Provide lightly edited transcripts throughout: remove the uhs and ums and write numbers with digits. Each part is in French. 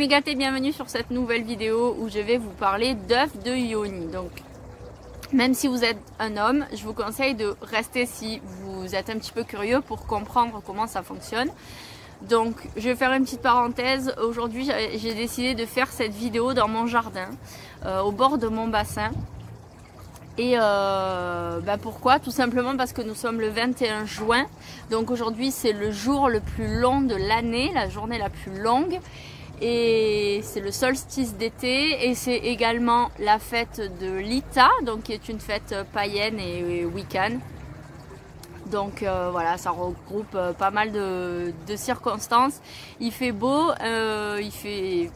gâtés, bienvenue sur cette nouvelle vidéo où je vais vous parler d'œufs de yoni. Donc, même si vous êtes un homme, je vous conseille de rester si vous êtes un petit peu curieux pour comprendre comment ça fonctionne. Donc, je vais faire une petite parenthèse. Aujourd'hui, j'ai décidé de faire cette vidéo dans mon jardin, au bord de mon bassin. Et pourquoi? Tout simplement parce que nous sommes le 21 juin. Donc aujourd'hui, c'est le jour le plus long de l'année, la journée la plus longue. Et c'est le solstice d'été et c'est également la fête de l'Ita, donc qui est une fête païenne et wiccan. Donc voilà, ça regroupe pas mal de circonstances. Il fait beau, il fait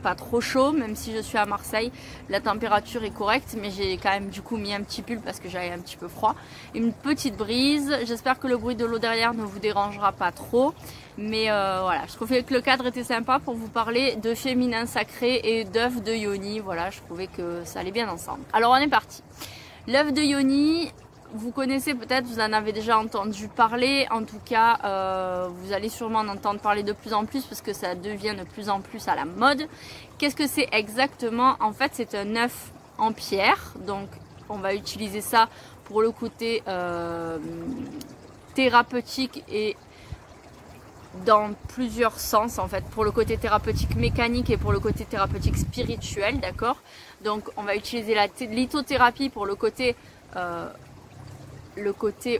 pas trop chaud, même si je suis à Marseille, la température est correcte, mais j'ai quand même du coup mis un petit pull parce que j'avais un petit peu froid. Une petite brise, j'espère que le bruit de l'eau derrière ne vous dérangera pas trop, mais voilà, je trouvais que le cadre était sympa pour vous parler de féminin sacré et d'œufs de yoni. Voilà, je trouvais que ça allait bien ensemble. Alors on est parti. L'œuf de yoni, vous connaissez peut-être, vous en avez déjà entendu parler, en tout cas vous allez sûrement en entendre parler de plus en plus parce que ça devient de plus en plus à la mode. Qu'est-ce que c'est exactement? En fait, c'est un œuf en pierre, donc on va utiliser ça pour le côté thérapeutique et dans plusieurs sens en fait, pour le côté thérapeutique mécanique et pour le côté thérapeutique spirituel, d'accord? Donc on va utiliser la lithothérapie pour le côté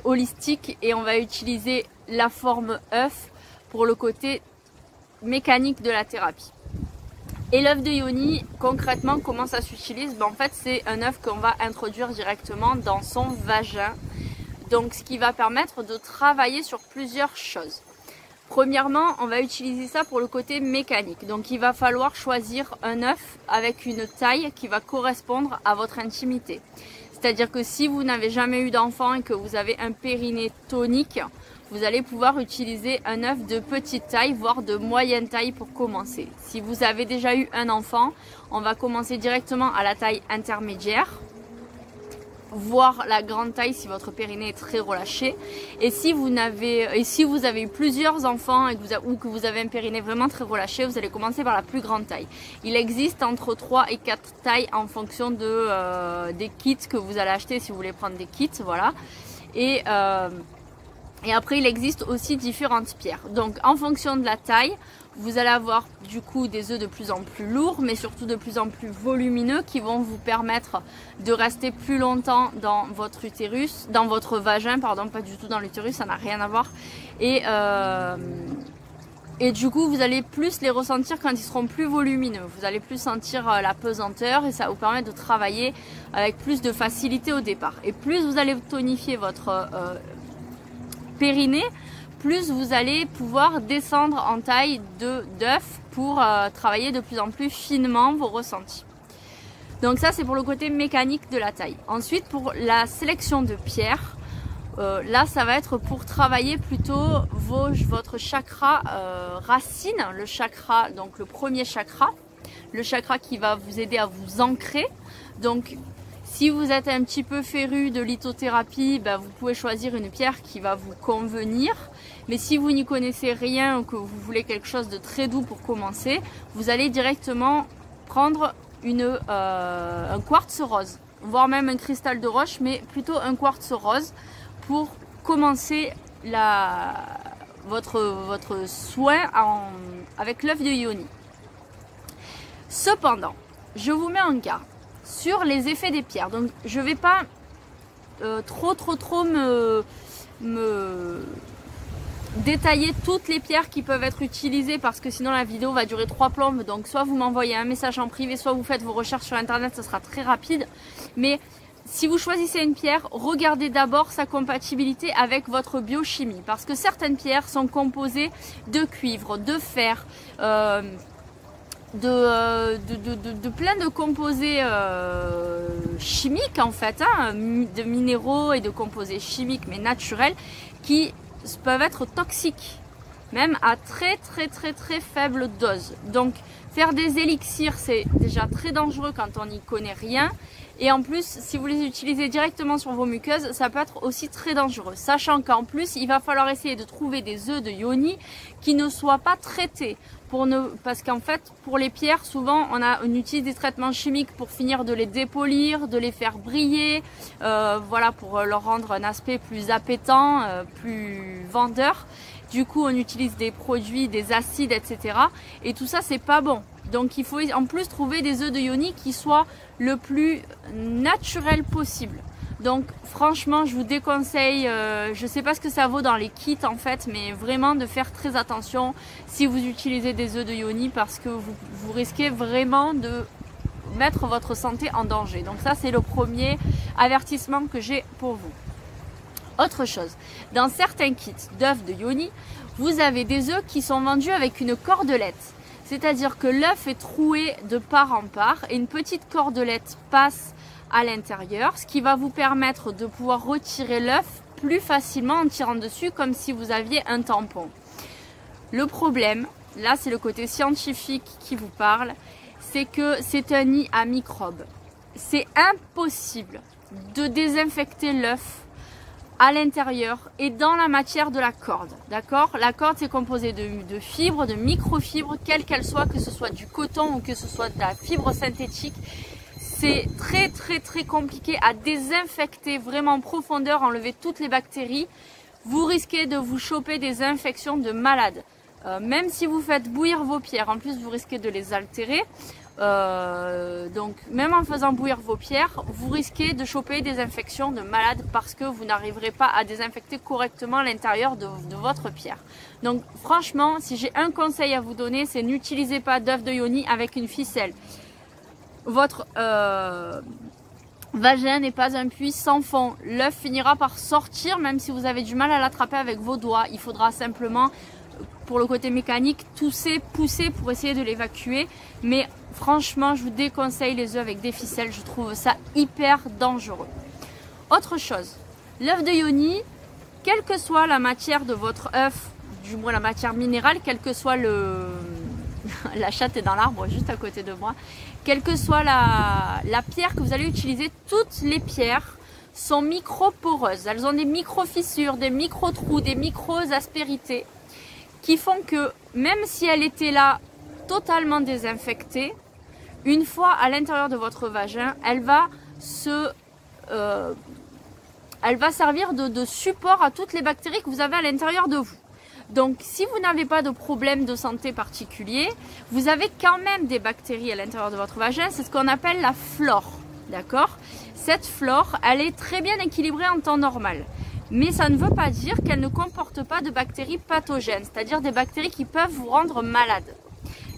holistique et on va utiliser la forme œuf pour le côté mécanique de la thérapie. Et l'œuf de yoni, concrètement, comment ça s'utilise? En fait, c'est un œuf qu'on va introduire directement dans son vagin. Donc, ce qui va permettre de travailler sur plusieurs choses. Premièrement, on va utiliser ça pour le côté mécanique. Donc, il va falloir choisir un œuf avec une taille qui va correspondre à votre intimité. C'est-à-dire que si vous n'avez jamais eu d'enfant et que vous avez un périnée tonique, vous allez pouvoir utiliser un œuf de petite taille, voire de moyenne taille pour commencer. Si vous avez déjà eu un enfant, on va commencer directement à la taille intermédiaire, voire la grande taille si votre périnée est très relâché. Et si vous avez eu plusieurs enfants ou que vous avez un périnée vraiment très relâché, vous allez commencer par la plus grande taille. Il existe entre 3 et 4 tailles en fonction des kits que vous allez acheter si vous voulez prendre des kits, voilà. Et après, il existe aussi différentes pierres. Donc, en fonction de la taille, vous allez avoir du coup des œufs de plus en plus lourds, mais surtout de plus en plus volumineux qui vont vous permettre de rester plus longtemps dans votre utérus, dans votre vagin, pardon, pas du tout dans l'utérus, ça n'a rien à voir. Et du coup, vous allez plus les ressentir quand ils seront plus volumineux. Vous allez plus sentir la pesanteur et ça va vous permettre de travailler avec plus de facilité au départ. Et plus vous allez tonifier votre périnée, plus vous allez pouvoir descendre en taille d'œuf pour travailler de plus en plus finement vos ressentis. Donc ça, c'est pour le côté mécanique de la taille. Ensuite, pour la sélection de pierres, là, ça va être pour travailler plutôt votre chakra racine, le chakra, donc le premier chakra, le chakra qui va vous aider à vous ancrer. Donc, si vous êtes un petit peu féru de lithothérapie, vous pouvez choisir une pierre qui va vous convenir. Mais si vous n'y connaissez rien ou que vous voulez quelque chose de très doux pour commencer, vous allez directement prendre un quartz rose, voire même un cristal de roche, mais plutôt un quartz rose pour commencer votre soin avec l'œuf de yoni. Cependant, je vous mets en garde sur les effets des pierres. Donc je vais pas trop me détailler toutes les pierres qui peuvent être utilisées parce que sinon la vidéo va durer 3 plombes. Donc soit vous m'envoyez un message en privé, soit vous faites vos recherches sur internet, ce sera très rapide. Mais si vous choisissez une pierre, regardez d'abord sa compatibilité avec votre biochimie parce que certaines pierres sont composées de cuivre, de fer, de plein de composés chimiques en fait, de minéraux et de composés chimiques mais naturels qui peuvent être toxiques même à très faible dose. Donc faire des élixirs c'est déjà très dangereux quand on n'y connaît rien Et en plus, si vous les utilisez directement sur vos muqueuses, ça peut être aussi très dangereux. Sachant qu'en plus, il va falloir essayer de trouver des œufs de yoni qui ne soient pas traités. Parce qu'en fait, pour les pierres, souvent, on utilise des traitements chimiques pour finir de les dépolir, de les faire briller, voilà, pour leur rendre un aspect plus appétant, plus vendeur. Du coup, on utilise des produits, des acides, etc. Et tout ça, c'est pas bon. Donc, il faut en plus trouver des œufs de yoni qui soient le plus naturel possible. Donc, franchement, je vous déconseille, je sais pas ce que ça vaut dans les kits en fait, mais vraiment de faire très attention si vous utilisez des œufs de yoni parce que vous risquez vraiment de mettre votre santé en danger. Donc ça, c'est le premier avertissement que j'ai pour vous. Autre chose, dans certains kits d'œufs de yoni, vous avez des œufs qui sont vendus avec une cordelette. C'est-à-dire que l'œuf est troué de part en part et une petite cordelette passe à l'intérieur, ce qui va vous permettre de pouvoir retirer l'œuf plus facilement en tirant dessus comme si vous aviez un tampon. Le problème, là c'est le côté scientifique qui vous parle, c'est que c'est un nid à microbes. C'est impossible de désinfecter l'œuf à l'intérieur et dans la matière de la corde, d'accord? La corde c'est composé de fibres, de microfibres, quelles qu'elles soient, que ce soit du coton ou que ce soit de la fibre synthétique. C'est très compliqué à désinfecter vraiment en profondeur, enlever toutes les bactéries. Vous risquez de vous choper des infections de malades. Même si vous faites bouillir vos pierres, en plus vous risquez de les altérer. Donc même en faisant bouillir vos pierres, vous risquez de choper des infections de malades parce que vous n'arriverez pas à désinfecter correctement l'intérieur de votre pierre. Donc franchement, si j'ai un conseil à vous donner, c'est n'utilisez pas d'œuf de yoni avec une ficelle. Votre vagin n'est pas un puits sans fond. L'œuf finira par sortir même si vous avez du mal à l'attraper avec vos doigts. Il faudra simplement, pour le côté mécanique, tousser, pousser pour essayer de l'évacuer. Mais franchement, je vous déconseille les œufs avec des ficelles. Je trouve ça hyper dangereux. Autre chose, l'œuf de yoni, quelle que soit la matière de votre œuf, du moins la matière minérale, quel que soit la chatte est dans l'arbre juste à côté de moi. Quelle que soit la pierre que vous allez utiliser, toutes les pierres sont micro-poreuses. Elles ont des micro-fissures, des micro-trous, des micro-aspérités qui font que même si elle était là totalement désinfectée, une fois à l'intérieur de votre vagin, elle va servir de support à toutes les bactéries que vous avez à l'intérieur de vous. Donc, si vous n'avez pas de problème de santé particulier, vous avez quand même des bactéries à l'intérieur de votre vagin. C'est ce qu'on appelle la flore, d'accord? Cette flore, elle est très bien équilibrée en temps normal. Mais ça ne veut pas dire qu'elle ne comporte pas de bactéries pathogènes, c'est-à-dire des bactéries qui peuvent vous rendre malade.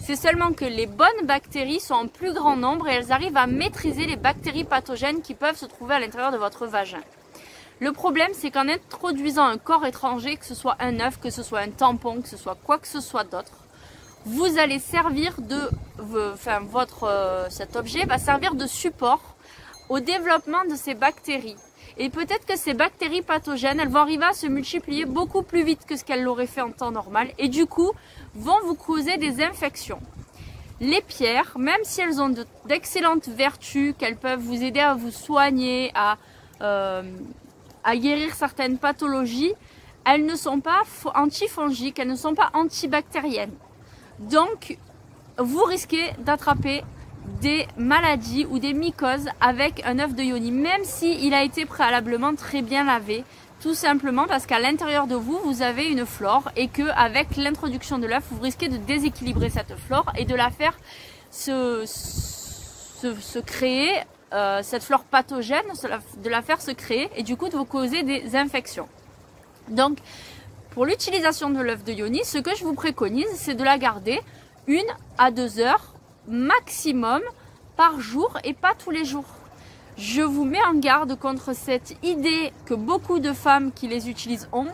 C'est seulement que les bonnes bactéries sont en plus grand nombre et elles arrivent à maîtriser les bactéries pathogènes qui peuvent se trouver à l'intérieur de votre vagin. Le problème, c'est qu'en introduisant un corps étranger, que ce soit un œuf, que ce soit un tampon, que ce soit quoi que ce soit d'autre, vous allez servir cet objet va servir de support au développement de ces bactéries. Et peut-être que ces bactéries pathogènes, elles vont arriver à se multiplier beaucoup plus vite que ce qu'elles l'auraient fait en temps normal et du coup, vont vous causer des infections. Les pierres, même si elles ont d'excellentes vertus, qu'elles peuvent vous aider à vous soigner, à guérir certaines pathologies, elles ne sont pas antifongiques, elles ne sont pas antibactériennes. Donc, vous risquez d'attraper des maladies ou des mycoses avec un œuf de yoni, même s'il a été préalablement très bien lavé, tout simplement parce qu'à l'intérieur de vous, vous avez une flore et qu'avec l'introduction de l'œuf, vous risquez de déséquilibrer cette flore et de la faire se créer, cette flore pathogène, de la faire se créer et du coup de vous causer des infections. Donc, pour l'utilisation de l'œuf de yoni, ce que je vous préconise, c'est de la garder 1 à 2 heures maximum par jour et pas tous les jours. Je vous mets en garde contre cette idée que beaucoup de femmes qui les utilisent ont,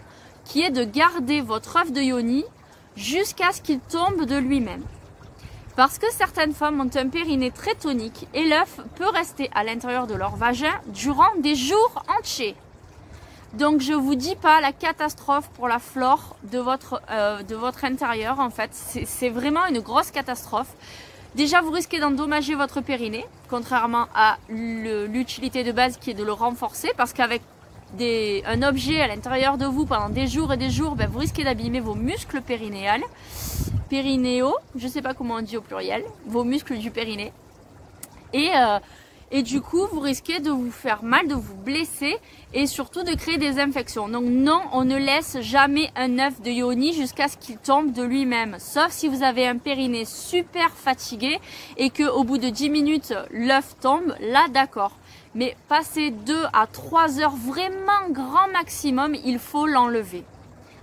qui est de garder votre œuf de yoni jusqu'à ce qu'il tombe de lui-même. Parce que certaines femmes ont un périnée très tonique et l'œuf peut rester à l'intérieur de leur vagin durant des jours entiers. Donc je vous dis pas la catastrophe pour la flore de votre intérieur en fait. C'est vraiment une grosse catastrophe. Déjà, vous risquez d'endommager votre périnée, contrairement à l'utilité de base qui est de le renforcer, parce qu'avec un objet à l'intérieur de vous pendant des jours et des jours, ben, vous risquez d'abîmer vos muscles périnéaux, je ne sais pas comment on dit au pluriel, vos muscles du périnée. Et du coup, vous risquez de vous faire mal, de vous blesser et surtout de créer des infections. Donc non, on ne laisse jamais un œuf de yoni jusqu'à ce qu'il tombe de lui-même. Sauf si vous avez un périnée super fatigué et qu'au bout de 10 minutes, l'œuf tombe, là d'accord. Mais passer 2 à 3 heures vraiment grand maximum, il faut l'enlever.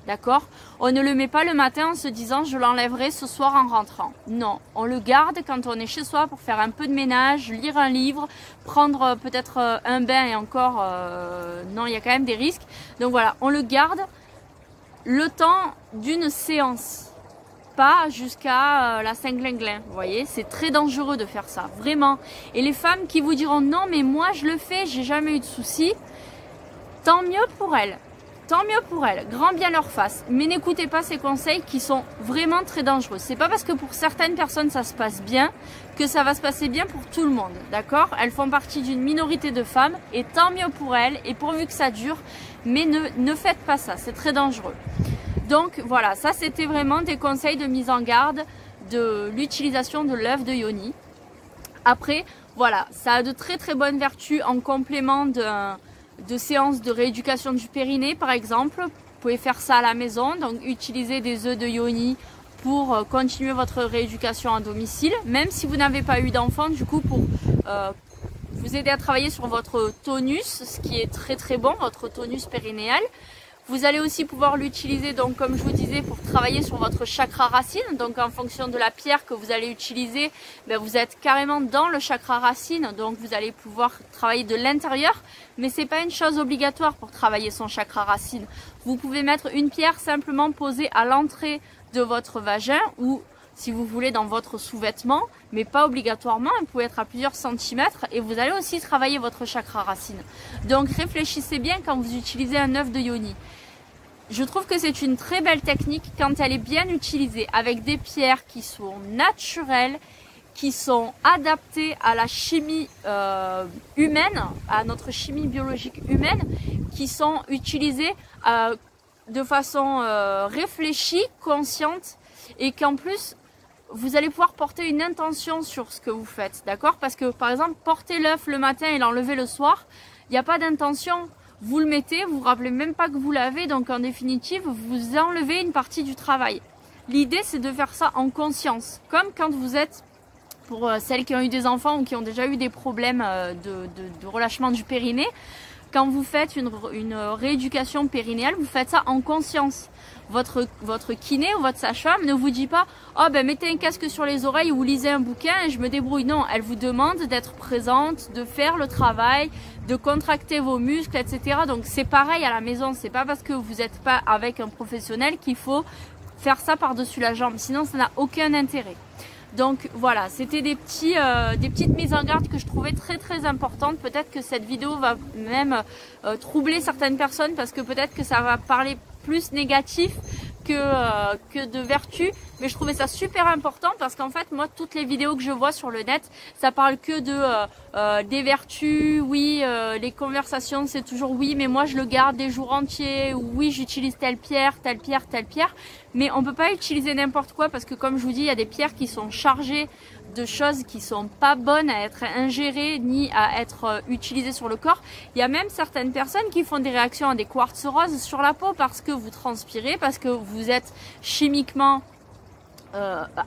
D'accord? On ne le met pas le matin en se disant je l'enlèverai ce soir en rentrant. Non, on le garde quand on est chez soi pour faire un peu de ménage, lire un livre, prendre peut-être un bain et encore, non, il y a quand même des risques. Donc voilà, on le garde le temps d'une séance, pas jusqu'à la Saint-Glinglin. Vous voyez, c'est très dangereux de faire ça, vraiment. Et les femmes qui vous diront non mais moi je le fais, j'ai jamais eu de soucis, tant mieux pour elles. Tant mieux pour elles, grand bien leur fasse, mais n'écoutez pas ces conseils qui sont vraiment très dangereux. C'est pas parce que pour certaines personnes ça se passe bien que ça va se passer bien pour tout le monde, d'accord? Elles font partie d'une minorité de femmes et tant mieux pour elles et pourvu que ça dure, mais ne faites pas ça, c'est très dangereux. Donc voilà, ça c'était vraiment des conseils de mise en garde de l'utilisation de l'œuf de yoni. Après, voilà, ça a de très très bonnes vertus en complément de séances de rééducation du périnée par exemple. Vous pouvez faire ça à la maison, donc utiliser des œufs de yoni pour continuer votre rééducation à domicile, même si vous n'avez pas eu d'enfant, du coup pour vous aider à travailler sur votre tonus, ce qui est très très bon, votre tonus périnéal. Vous allez aussi pouvoir l'utiliser, donc comme je vous disais, pour travailler sur votre chakra racine. Donc en fonction de la pierre que vous allez utiliser, ben, vous êtes carrément dans le chakra racine, donc vous allez pouvoir travailler de l'intérieur. Mais c'est pas une chose obligatoire pour travailler son chakra racine. Vous pouvez mettre une pierre simplement posée à l'entrée de votre vagin ou si vous voulez dans votre sous-vêtement, mais pas obligatoirement, vous pouvez être à plusieurs centimètres et vous allez aussi travailler votre chakra racine. Donc réfléchissez bien quand vous utilisez un œuf de yoni. Je trouve que c'est une très belle technique quand elle est bien utilisée avec des pierres qui sont naturelles, qui sont adaptées à la chimie humaine, à notre chimie biologique humaine, qui sont utilisées de façon réfléchie, consciente et qu'en plus vous allez pouvoir porter une intention sur ce que vous faites, d'accord? Parce que par exemple, porter l'œuf le matin et l'enlever le soir, il n'y a pas d'intention. Vous le mettez, vous vous rappelez même pas que vous l'avez, donc en définitive, vous enlevez une partie du travail. L'idée, c'est de faire ça en conscience, comme quand vous êtes, pour celles qui ont eu des enfants ou qui ont déjà eu des problèmes de relâchement du périnée, quand vous faites une rééducation périnéale, vous faites ça en conscience. Votre kiné ou votre sage-femme ne vous dit pas « Oh ben mettez un casque sur les oreilles ou lisez un bouquin et je me débrouille ». Non, elle vous demande d'être présente, de faire le travail, de contracter vos muscles, etc. Donc c'est pareil à la maison, c'est pas parce que vous n'êtes pas avec un professionnel qu'il faut faire ça par-dessus la jambe, sinon ça n'a aucun intérêt. Donc voilà, c'était des petites mises en garde que je trouvais très très importantes. Peut-être que cette vidéo va même troubler certaines personnes parce que peut-être que ça va parler plus négatif que de vertu, mais je trouvais ça super important parce qu'en fait moi toutes les vidéos que je vois sur le net ça parle que de des vertus, oui les conversations c'est toujours oui mais moi je le garde des jours entiers, oui j'utilise telle pierre, mais on peut pas utiliser n'importe quoi parce que comme je vous dis il y a des pierres qui sont chargées de choses qui sont pas bonnes à être ingérées ni à être utilisées sur le corps. Il y a même certaines personnes qui font des réactions à des quartz roses sur la peau parce que vous transpirez, parce que vous êtes chimiquement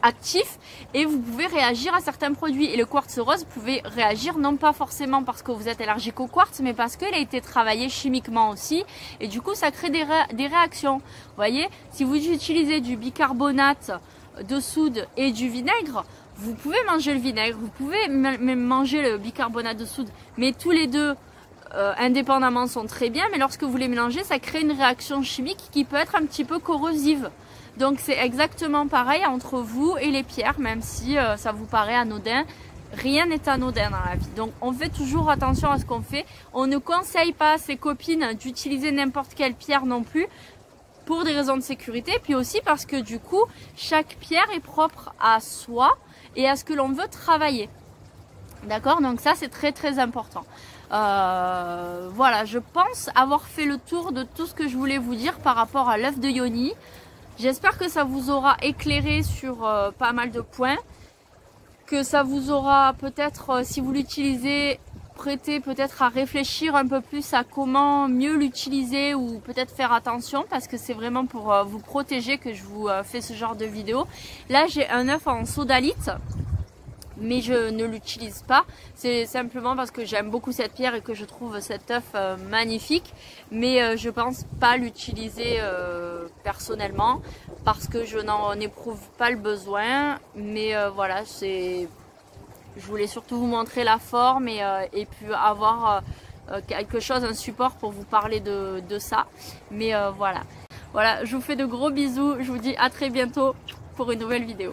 actif et vous pouvez réagir à certains produits. Et le quartz rose, vous pouvez réagir non pas forcément parce que vous êtes allergique au quartz, mais parce qu'il a été travaillé chimiquement aussi et du coup ça crée des réactions. Vous voyez, si vous utilisez du bicarbonate de soude et du vinaigre, vous pouvez manger le vinaigre, vous pouvez même manger le bicarbonate de soude, mais tous les deux indépendamment sont très bien, mais lorsque vous les mélangez, ça crée une réaction chimique qui peut être un petit peu corrosive. Donc c'est exactement pareil entre vous et les pierres, même si ça vous paraît anodin. Rien n'est anodin dans la vie. Donc on fait toujours attention à ce qu'on fait. On ne conseille pas à ses copines d'utiliser n'importe quelle pierre non plus, pour des raisons de sécurité, puis aussi parce que du coup, chaque pierre est propre à soi et à ce que l'on veut travailler. D'accord, donc ça c'est très très important. Voilà, je pense avoir fait le tour de tout ce que je voulais vous dire par rapport à l'œuf de yoni. J'espère que ça vous aura éclairé sur pas mal de points, que ça vous aura peut-être, si vous l'utilisez, prêté peut-être à réfléchir un peu plus à comment mieux l'utiliser ou peut-être faire attention, parce que c'est vraiment pour vous protéger que je vous fais ce genre de vidéo. Là j'ai un œuf en sodalite, mais je ne l'utilise pas, c'est simplement parce que j'aime beaucoup cette pierre et que je trouve cet œuf magnifique, mais je pense pas l'utiliser personnellement parce que je n'en éprouve pas le besoin. Mais voilà, je voulais surtout vous montrer la forme et puis avoir quelque chose, un support pour vous parler de ça. Mais voilà, je vous fais de gros bisous, je vous dis à très bientôt pour une nouvelle vidéo.